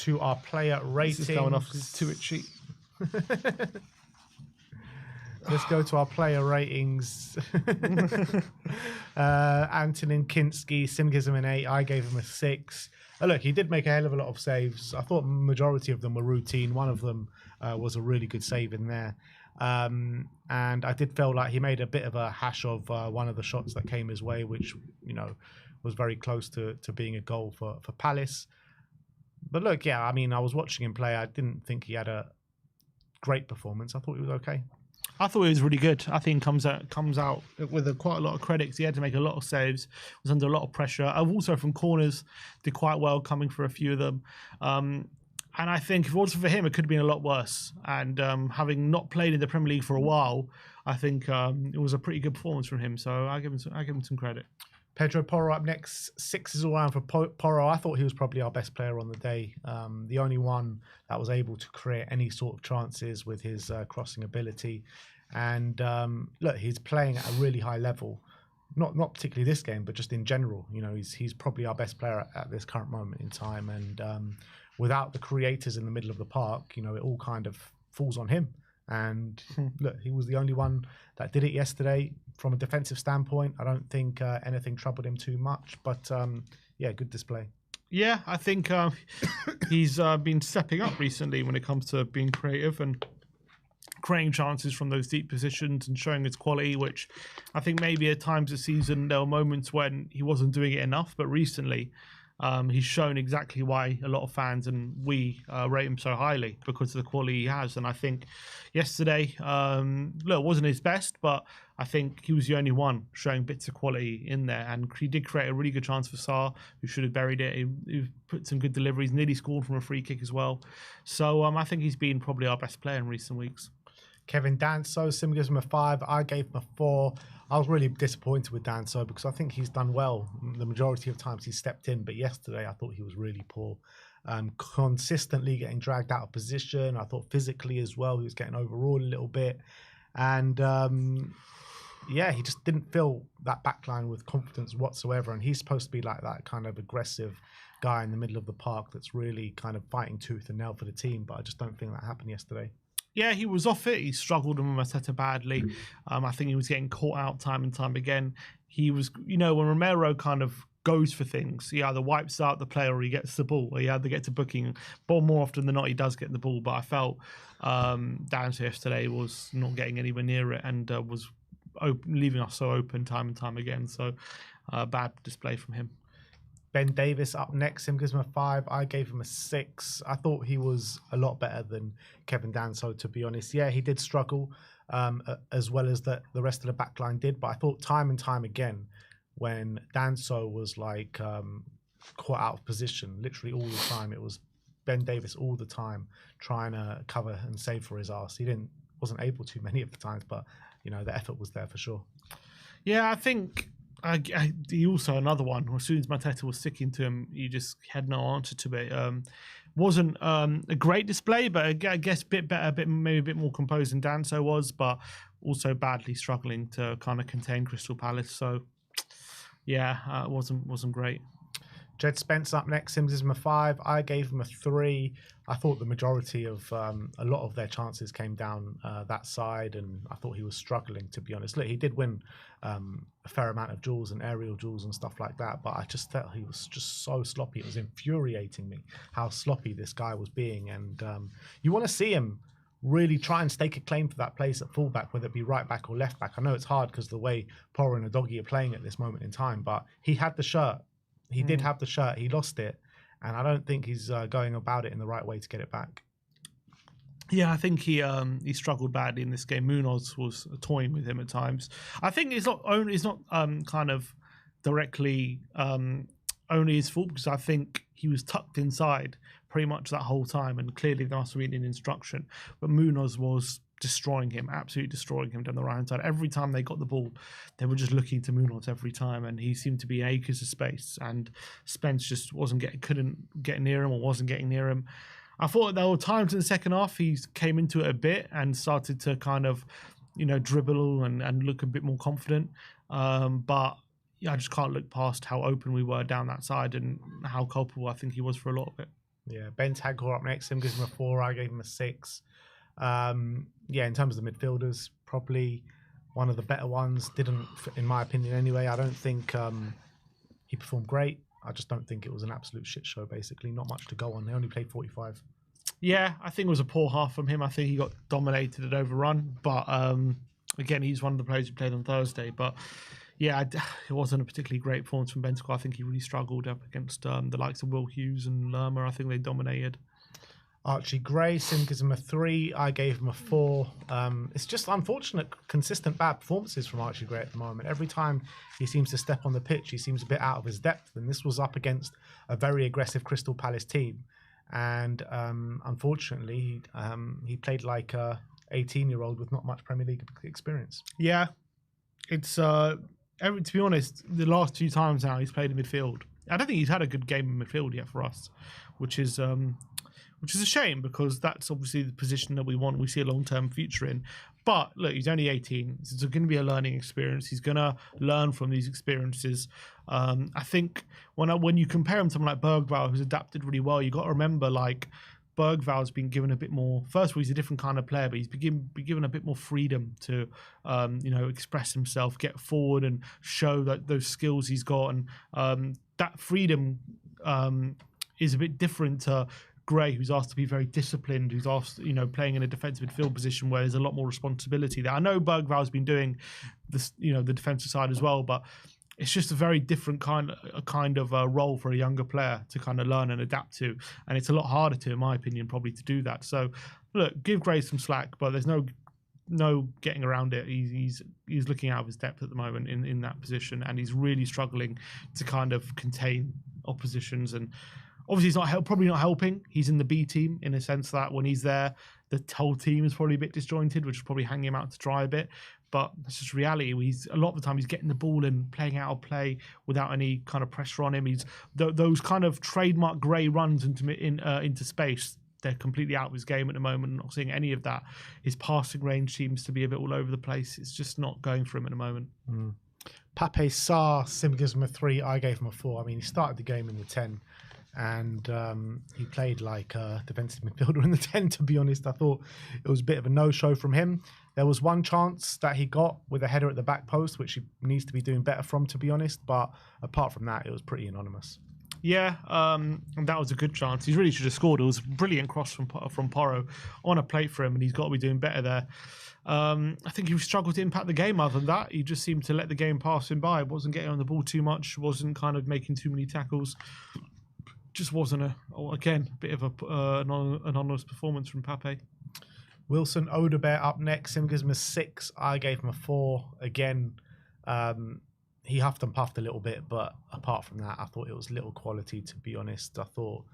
to our player ratings. This is going off to it cheap. Let's go to our player ratings. Antonin Kinski, Sim gives him an 8. I gave him a 6. Look, he did make a hell of a lot of saves. I thought majority of them were routine. One of them was a really good save in there. And I did feel like he made a bit of a hash of one of the shots that came his way, which, you know, was very close to being a goal for Palace. But look, yeah, I mean, I was watching him play. I didn't think he had a great performance. I thought he was okay. I thought he was really good. I think comes out with quite a lot of credits. He had to make a lot of saves, was under a lot of pressure. Also from corners, did quite well coming for a few of them. And I think if it wasn't for him, it could have been a lot worse. And having not played in the Premier League for a while, I think it was a pretty good performance from him. So I give him some credit. Pedro Porro up next. 6 is all around for Porro. I thought he was probably our best player on the day. The only one that was able to create any sort of chances with his crossing ability. And look, he's playing at a really high level. Not particularly this game, but just in general. You know, he's probably our best player at this current moment in time. And without the creators in the middle of the park, you know, it all kind of falls on him. And look, he was the only one that did it yesterday. From a defensive standpoint, I don't think anything troubled him too much. But yeah, good display. Yeah, I think he's been stepping up recently when it comes to being creative and creating chances from those deep positions and showing his quality, which I think maybe at times this season there were moments when he wasn't doing it enough. But recently, he's shown exactly why a lot of fans and we rate him so highly, because of the quality he has. And I think yesterday, look, it wasn't his best, but I think he was the only one showing bits of quality in there. And he did create a really good chance for Sarr, who should have buried it. He put some good deliveries, nearly scored from a free kick as well. So I think he's been probably our best player in recent weeks. Kevin Danso, Sim gives him a 5. I gave him a 4. I was really disappointed with Danso because I think he's done well the majority of times he's stepped in. But yesterday, I thought he was really poor. Consistently getting dragged out of position. I thought physically as well, he was getting overruled a little bit. And yeah, he just didn't fill that backline with confidence whatsoever. And he's supposed to be like that kind of aggressive guy in the middle of the park that's really kind of fighting tooth and nail for the team. But I just don't think that happened yesterday. Yeah, he was off it. He struggled with Mateta badly. I think he was getting caught out time and time again. He was, you know, when Romero kind of goes for things, he either wipes out the player or he gets the ball, or he either gets a booking. But more often than not, he does get the ball. But I felt Danso yesterday was not getting anywhere near it and was leaving us so open time and time again. So bad display from him. Ben Davies up next. Him gives him a 5. I gave him a 6. I thought he was a lot better than Kevin Danso, to be honest. Yeah, he did struggle as well as the rest of the backline did. But I thought time and time again, when Danso was like caught out of position, literally all the time, it was Ben Davies all the time trying to cover and save for his arse. He wasn't able to many of the times, but you know, the effort was there for sure. Yeah, I think he also another one. As soon as Mateta was sticking to him, he just had no answer to it. Wasn't a great display, but I guess a bit better, maybe a bit more composed than Danso was, but also badly struggling to kind of contain Crystal Palace. So yeah, it wasn't great. Jed Spence up next. Him gives him a 5. I gave him a 3. I thought the majority of a lot of their chances came down that side, and I thought he was struggling, to be honest. Look, he did win a fair amount of duels and aerial duels and stuff like that, but I just felt he was just so sloppy. It was infuriating me how sloppy this guy was being, and you want to see him really try and stake a claim for that place at fullback, whether it be right back or left back. I know it's hard because the way Porro and Udogie are playing at this moment in time, but he had the shirt. He did have the shirt. He lost it. And I don't think he's going about it in the right way to get it back. Yeah, I think he struggled badly in this game. Munoz was toying with him at times. I think it's not kind of directly only his fault, because I think he was tucked inside pretty much that whole time, and clearly there must have been an instruction. But Munoz was destroying him, absolutely destroying him down the right hand side. Every time they got the ball, they were just looking to Munoz every time, and he seemed to be acres of space. And Spence just couldn't get near him, or wasn't getting near him. I thought there were times in the second half he came into it a bit and started to kind of, you know, dribble and look a bit more confident. But yeah, I just can't look past how open we were down that side and how culpable I think he was for a lot of it. Yeah, Ben Tagor up next. Him gives him a 4. I gave him a 6. In terms of the midfielders, probably one of the better ones. Didn't, in my opinion anyway, I don't think he performed great. I just don't think it was an absolute shit show, basically. Not much to go on. They only played 45. Yeah, I think it was a poor half from him. I think he got dominated and overrun. But again, he's one of the players who played on Thursday. But yeah, it wasn't a particularly great performance from Bentancur. I think he really struggled up against the likes of Will Hughes and Lerma. I think they dominated. Archie Gray, Sim gives him a 3. I gave him a 4. It's just unfortunate, consistent bad performances from Archie Gray at the moment. Every time he seems to step on the pitch, he seems a bit out of his depth. And this was up against a very aggressive Crystal Palace team. And unfortunately, he played like a 18-year-old with not much Premier League experience. Yeah, it's to be honest, the last 2 times now he's played in midfield. I don't think he's had a good game in midfield yet for us, which is a shame because that's obviously the position that we want. We see a long-term future in. But look, he's only 18. It's going to be a learning experience. He's going to learn from these experiences. I think when you compare him to someone like Bergvall, who's adapted really well, you got to remember like Bergvall's been given a bit more. First of all, he's a different kind of player, but he's been given a bit more freedom to, express himself, get forward, and show that those skills he's got. And that freedom is a bit different to Gray, who's asked to be very disciplined, who's asked, playing in a defensive midfield position where there's a lot more responsibility there. I know Bergvall's been doing this, the defensive side as well, but it's just a very different kind of role for a younger player to kind of learn and adapt to, and it's a lot harder to, in my opinion, probably to do that. So, look, give Gray some slack, but there's no getting around it. He's looking out of his depth at the moment in that position, and he's really struggling to kind of contain oppositions. And obviously, he's probably not helping. He's in the B team in a sense that when he's there, the whole team is probably a bit disjointed, which is probably hanging him out to dry a bit. But that's just reality. A lot of the time he's getting the ball and playing out of play without any kind of pressure on him. He's those kind of trademark Gray runs into space. They're completely out of his game at the moment. I'm not seeing any of that. His passing range seems to be a bit all over the place. It's just not going for him at the moment. Pape Sarr, Sim gives him a 3. I gave him a 4. I mean, he started the game in the 10. And he played like a defensive midfielder in the 10, to be honest. I thought it was a bit of a no-show from him. There was one chance that he got with a header at the back post, which he needs to be doing better from, to be honest. But apart from that, it was pretty anonymous. Yeah, and that was a good chance. He really should have scored. It was a brilliant cross from Porro on a plate for him, and he's got to be doing better there. I think he struggled to impact the game. Other than that, he just seemed to let the game pass him by. Wasn't getting on the ball too much. Wasn't kind of making too many tackles. Just wasn't a bit of an anonymous performance from Pape. Wilson Odobert up next. Sim gives him a 6. I gave him a 4. Again, he huffed and puffed a little bit, but apart from that, I thought it was little quality, to be honest. I thought,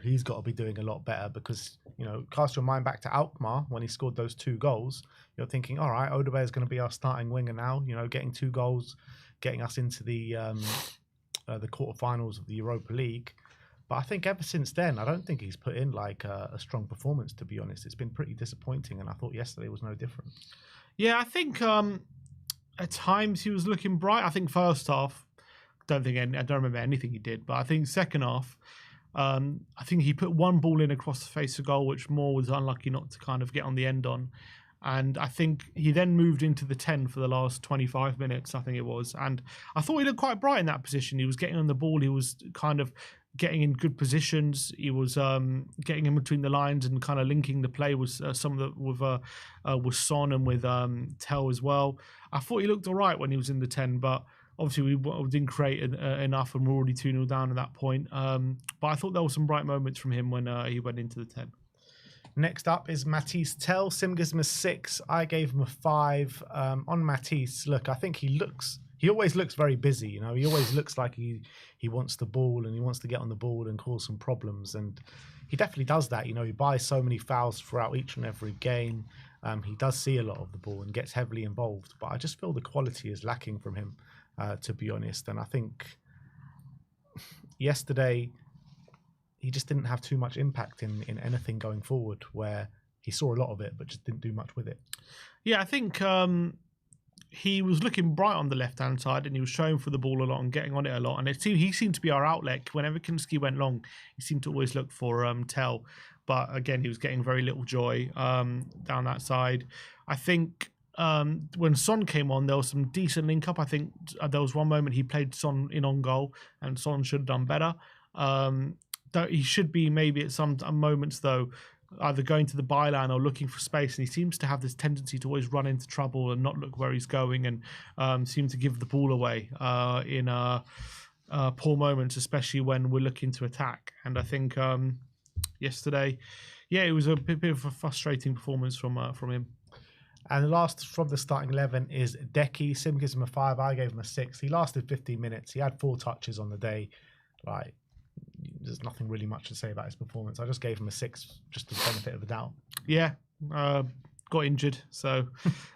he's got to be doing a lot better because, cast your mind back to Alkmaar when he scored those 2 goals. You're thinking, all right, Odobert is going to be our starting winger now, getting 2 goals, getting us into the quarterfinals of the Europa League. But I think ever since then, I don't think he's put in like a strong performance, to be honest. It's been pretty disappointing, and I thought yesterday was no different. Yeah, I think at times he was looking bright. I think first half, I don't remember anything he did, but I think second half, I think he put one ball in across the face of goal, which Moore was unlucky not to kind of get on the end on. And I think he then moved into the 10 for the last 25 minutes, I think it was. And I thought he looked quite bright in that position. He was getting on the ball. He was kind of getting in good positions. He was getting in between the lines and kind of linking the play with with Son and with Tel as well. I thought he looked all right when he was in the 10, but obviously we didn't create enough and we're already 2-0 down at that point. But I thought there were some bright moments from him when he went into the 10. Next up is Matisse Tel. Sim gives him a 6. I gave him a 5. On Matisse, look, I think he always looks very busy. He always looks like he wants the ball and he wants to get on the ball and cause some problems. And he definitely does that. He buys so many fouls throughout each and every game. He does see a lot of the ball and gets heavily involved. But I just feel the quality is lacking from him, to be honest. And I think yesterday he just didn't have too much impact in anything going forward, where he saw a lot of it but just didn't do much with it. Yeah, I think he was looking bright on the left-hand side, and he was showing for the ball a lot and getting on it a lot. And he seemed to be our outlet. Whenever Kulusevski went long, he seemed to always look for Tel. But again, he was getting very little joy down that side. I think when Son came on, there was some decent link-up. I think there was one moment he played Son in on goal, and Son should have done better. He should be maybe at some moments, though, either going to the byline or looking for space, and he seems to have this tendency to always run into trouble and not look where he's going, and seem to give the ball away in poor moments, especially when we're looking to attack. And I think yesterday, it was a bit of a frustrating performance from him. And the last from the starting 11 is Decky. Sim gives him a 5. I gave him a 6. He lasted 15 minutes. He had 4 touches on the day. Like, there's nothing really much to say about his performance. I just gave him a 6, just as benefit of the doubt. Yeah, got injured, so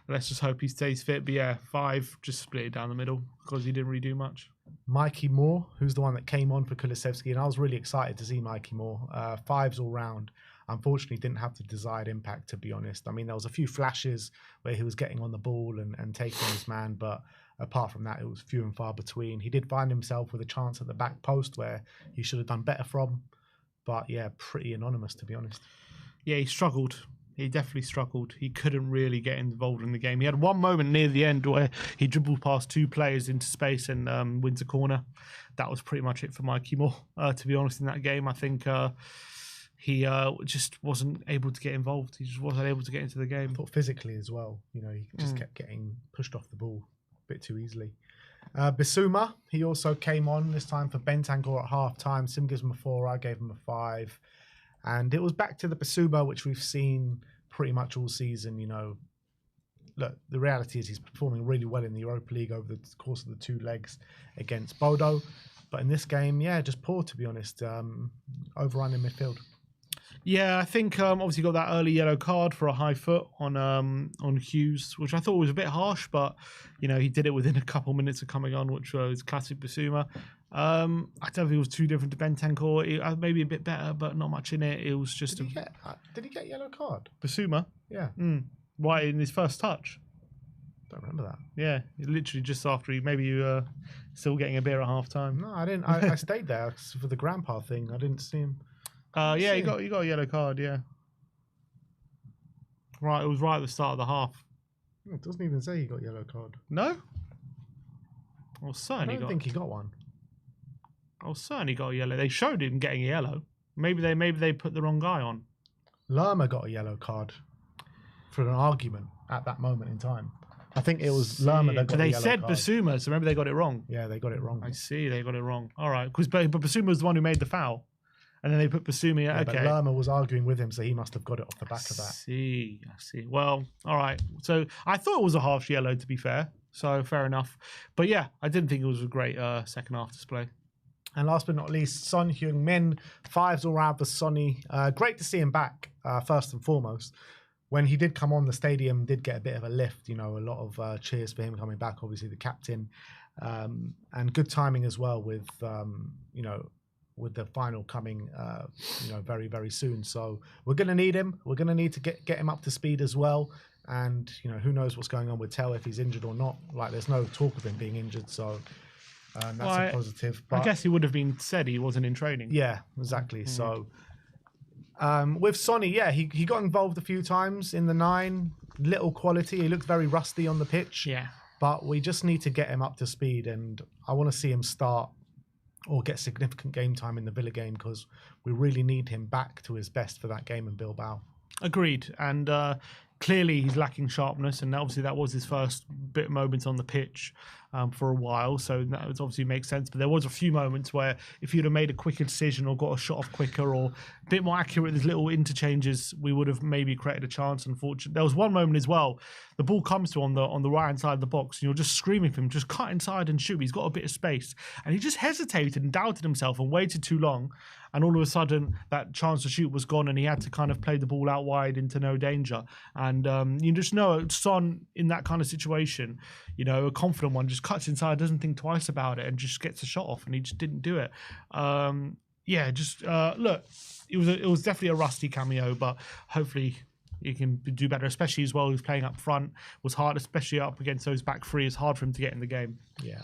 let's just hope he stays fit. But 5, just split it down the middle because he didn't really do much. Mikey Moore, who's the one that came on for Kulusevski, and I was really excited to see Mikey Moore. 5s all round. Unfortunately, didn't have the desired impact, to be honest. I mean, there was a few flashes where he was getting on the ball and taking his man, but apart from that, it was few and far between. He did find himself with a chance at the back post where he should have done better from, but pretty anonymous, to be honest. Yeah, he struggled. He definitely struggled. He couldn't really get involved in the game. He had one moment near the end where he dribbled past 2 players into space and wins a corner. That was pretty much it for Mikey Moore, to be honest, in that game. I think he just wasn't able to get involved. He just wasn't able to get into the game. I thought physically as well. He just kept getting pushed off the ball a bit too easily. Bissouma, he also came on, this time for Bentancur at half-time. Sim gives him a 4, I gave him a 5. And it was back to the Bissouma, which we've seen pretty much all season. Look, the reality is he's performing really well in the Europa League over the course of the 2 legs against Bodo. But in this game, just poor, to be honest. Overrun in midfield. Yeah, I think obviously got that early yellow card for a high foot on Hughes, which I thought was a bit harsh, but he did it within a couple minutes of coming on, which was classic Bissouma. I don't think it was too different to Bentancur. Maybe a bit better, but not much in it. It was just did he get a yellow card? Bissouma? Yeah. Why, in his first touch? Don't remember that. Yeah, literally just after you were still getting a beer at half time. No, I didn't. I stayed there for the grandpa thing. I didn't see him. He got a yellow card, yeah. Right, it was right at the start of the half. It doesn't even say he got a yellow card. No? I don't think he got one. Certainly got a yellow. They showed him getting a yellow. Maybe they put the wrong guy on. Lerma got a yellow card for an argument at that moment in time. I think it was Lerma that got the yellow card. They said Bissouma, so maybe they got it wrong. Yeah, they got it wrong. I see, they got it wrong. All right, but Bissouma was the one who made the foul. And then they put Bissouma. Yeah, okay. But Lerma was arguing with him, so he must have got it off the back of that. I see. Well, all right. So I thought it was a harsh yellow, to be fair. So fair enough. But I didn't think it was a great second half display. And last but not least, Son Heung-min, 5s all round for Sonny. Great to see him back, first and foremost. When he did come on, the stadium did get a bit of a lift. A lot of cheers for him coming back. Obviously, the captain, and good timing as well with with the final coming, very, very soon. So we're going to need him. We're going to need to get him up to speed as well. And, who knows what's going on with Tel, if he's injured or not. Like, there's no talk of him being injured, so that's a positive. But I guess he would have been said he wasn't in training. Yeah, exactly. So with Sonny, he got involved a few times in the 9. Little quality. He looked very rusty on the pitch. Yeah. But we just need to get him up to speed, and I want to see him start or get significant game time in the Villa game, because we really need him back to his best for that game in Bilbao. Agreed. And clearly he's lacking sharpness, and obviously that was his first bit moment on the pitch for a while, so that obviously makes sense. But there was a few moments where if you'd have made a quicker decision or got a shot off quicker or a bit more accurate with little interchanges, we would have maybe created a chance. Unfortunately, there was one moment as well, the ball comes to on the right hand side of the box, and you're just screaming for him, just cut inside and shoot. He's got a bit of space, and he just hesitated and doubted himself and waited too long, and all of a sudden that chance to shoot was gone, and he had to kind of play the ball out wide into no danger. And you just know Son in that kind of situation, a confident one, just cuts inside, doesn't think twice about it, and just gets a shot off, and he just didn't do it. Look, it was definitely a rusty cameo, but hopefully he can do better, especially as well. He was playing up front, was hard, especially up against those back three. It's hard for him to get in the game. Yeah.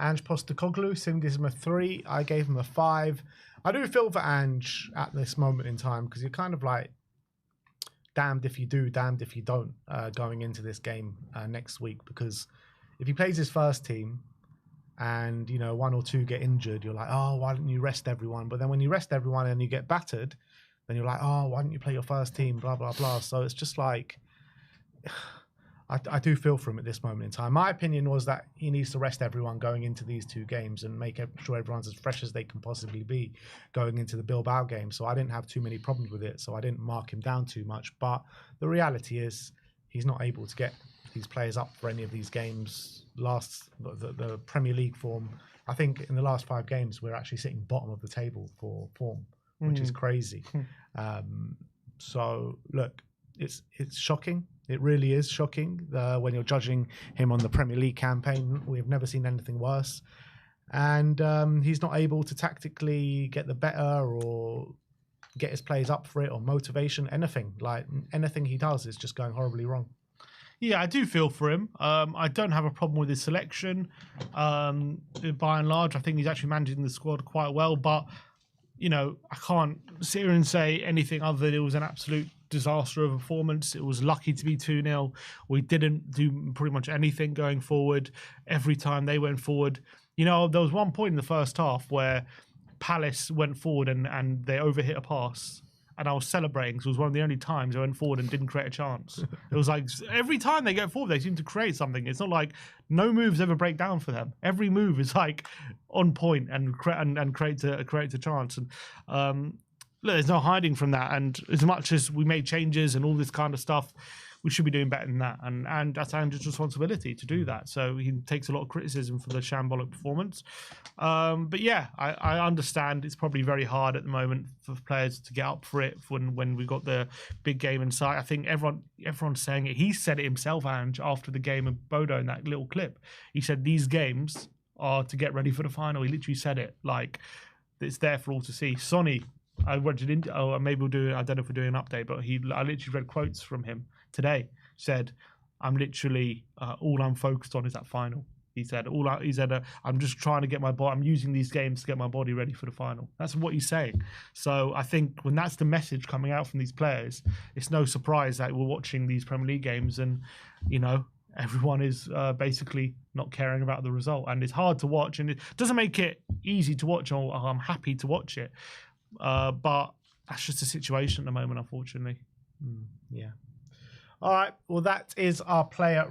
Ange Postecoglou, Sim gives him a 3. I gave him a 5. I do feel for Ange at this moment in time because you're kind of like damned if you do, damned if you don't going into this game next week. Because if he plays his first team and, you know, 1 or 2 get injured, you're like, oh, why didn't you rest everyone? But then when you rest everyone and you get battered, then you're like, oh, why didn't you play your first team? Blah, blah, blah. So it's just like... I do feel for him at this moment in time. My opinion was that he needs to rest everyone going into these 2 games and make sure everyone's as fresh as they can possibly be going into the Bilbao game. So I didn't have too many problems with it. So I didn't mark him down too much. But the reality is he's not able to get these players up for any of these games. The Premier League form, I think in the last 5 games, we're actually sitting bottom of the table for form, which is crazy. So look, it's shocking. It really is shocking when you're judging him on the Premier League campaign. We've never seen anything worse. And he's not able to tactically get the better or get his players up for it or motivation, anything. Like anything he does is just going horribly wrong. Yeah, I do feel for him. I don't have a problem with his selection. By and large, I think he's actually managing the squad quite well. But, you know, I can't sit here and say anything other than it was an absolute disaster of a performance. It was lucky to be 2-0. We didn't do pretty much anything going forward. Every time they went forward, you know, there was one point in the first half where Palace went forward and they overhit a pass, and I was celebrating because it was one of the only times I went forward and didn't create a chance. It was like every time they get forward, they seem to create something. It's not like no moves ever break down for them. Every move is like on point and creates a chance. And look, there's no hiding from that. And as much as we made changes and all this kind of stuff, we should be doing better than that. And that's Andrew's responsibility to do that. So he takes a lot of criticism for the shambolic performance. But yeah, I understand it's probably very hard at the moment for players to get up for it when we got the big game in sight. I think everyone's saying it. He said it himself, Ange, after the game of Bodo in that little clip. He said these games are to get ready for the final. He literally said it like it's there for all to see. Sonny, I read it in. Oh, maybe we'll do. I don't know if we're doing an update, but I literally read quotes from him today. Said, "I'm literally all I'm focused on is that final." He said, "I'm just trying to get my body. I'm using these games to get my body ready for the final." That's what he's saying. So I think when that's the message coming out from these players, it's no surprise that we're watching these Premier League games, and you know everyone is basically not caring about the result, and it's hard to watch, and it doesn't make it easy to watch. Or I'm happy to watch it. But that's just the situation at the moment, unfortunately. Yeah. All right. Well, that is our player